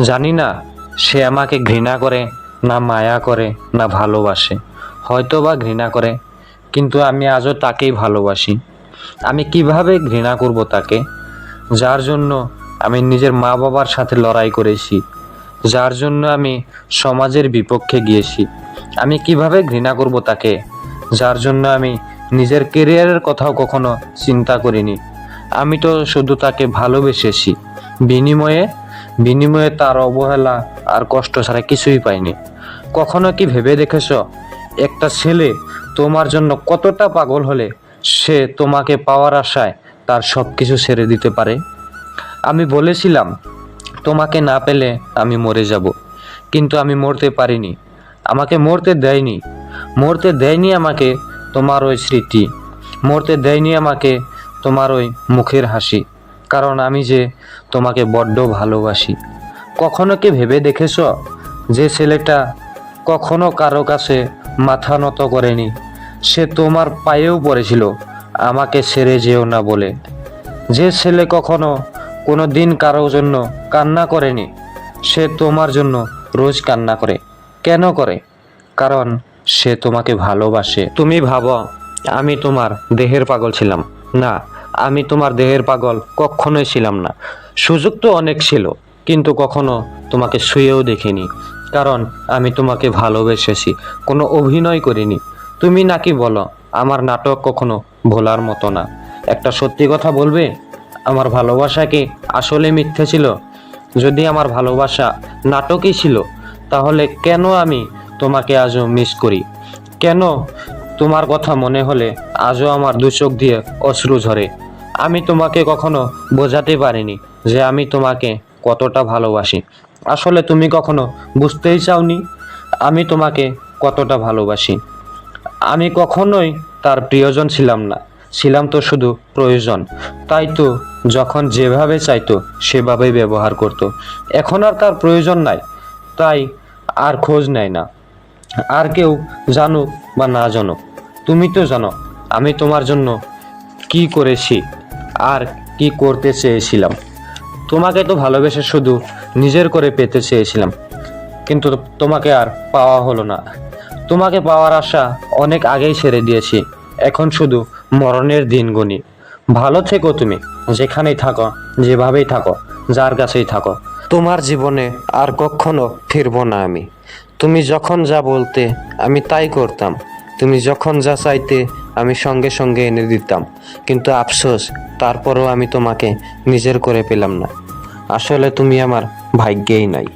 জানি না সে আমাকে ঘৃণা করে না মায়া করে না ভালোবাসে, হয়তো বা ঘৃণা করে, কিন্তু আমি আজও তাকেই ভালোবাসি। আমি কিভাবে ঘৃণা করব তাকে, যার জন্য আমি নিজের মা বাবার সাথে লড়াই করেছি, যার জন্য আমি সমাজের বিপক্ষে গিয়েছি। আমি কিভাবে ঘৃণা করব তাকে, যার জন্য আমি নিজের কেরিয়ারের কথাও কখনো চিন্তা করিনি। আমি তো শুধু তাকে ভালোবেসেছি, বিনিময়ে বিনিময়ে তার অবহেলা আর কষ্ট ছাড়া কিছুই পাইনি। কখনো কি ভেবে দেখেছ একটা ছেলে তোমার জন্য কতটা পাগল হলে সে তোমাকে পাওয়ার আশায় তার সব কিছু ছেড়ে দিতে পারে? আমি বলেছিলাম তোমাকে না পেলে আমি মরে যাব, কিন্তু আমি মরতে পারিনি। আমাকে মরতে দেয়নি আমাকে তোমার ওই স্মৃতি, মরতে দেয়নি আমাকে তোমার ওই মুখের হাসি, কারণ আমি যে তোমাকে বড্ড ভালোবাসি। কখনো কি ভেবে দেখেছ যে ছেলেটা কখনো কারো কাছে মাথা নত করেনি, সে তোমার পায়েও পড়েছিল আমাকে ছেড়ে যেও না বলে? যে ছেলে কখনো কোনো দিন কারো জন্য কান্না করেনি, সে তোমার জন্য রোজ কান্না করে। কেন করে? কারণ সে তোমাকে ভালোবাসে। তুমি ভাবো আমি তোমার দেহের পাগল ছিলাম? না, আমি তোমার দেহের পাগল কখনোই ছিলাম না। সুযোগ তো অনেক ছিল, কিন্তু কখনো তোমাকে ছুঁয়েও দেখিনি, কারণ আমি তোমাকে ভালোবেসেছি, কোনো অভিনয় করিনি। তুমি নাকি বলো আমার নাটক কখনো ভোলার মতো না। একটা সত্যি কথা বলবে, আমার ভালোবাসা কি আসলে মিথ্যে ছিল? যদি আমার ভালোবাসা নাটকই ছিল, তাহলে কেন আমি তোমাকে আজও মিস করি? কেন তোমার কথা মনে হলে আজও আমার দু চোখ দিয়ে অশ্রু ঝরে? আমি তোমাকে কখনো বোঝাতে পারিনি যে আমি তোমাকে কতটা ভালোবাসি। আসলে তুমি কখনো বুঝতেই চাওনি আমি তোমাকে কতটা ভালোবাসি। আমি কখনোই তার প্রিয়জন ছিলাম না, ছিলাম তো শুধু প্রয়োজন। তাই তো যখন যেভাবে চাইতো সেভাবেই ব্যবহার করতো। এখন আর তার প্রয়োজন নাই, তাই আর খোঁজ নেয় না। আর কেউ জানুক বা না জানুক, তুমি তো জানো আমি তোমার জন্য কি করেছি আর কি করতে চেয়েছিলাম। তোমাকে তো ভালোবেসে শুধু নিজের করে পেতে চেয়েছিলাম, কিন্তু তোমাকে আর পাওয়া হলো না। তোমাকে পাওয়ার আশা অনেক আগেই ছেড়ে দিয়েছি, এখন শুধু মরণের দিন গুনি। ভালো থেকো তুমি, যেখানেই থাকো, যেভাবেই থাকো, যার কাছেই থাকো। তোমার জীবনে আর কখনো ফিরবো না আমি। তুমি যখন যা বলতে আমি তাই করতাম, তুমি যখন যা চাইতে আমি সঙ্গে সঙ্গে এনে দিতাম। কিন্তু আফসোস, তারপরও আমি তোমাকে নিজের করে পেলাম না। আসলে তুমি আমার ভাগ্যেই নাই।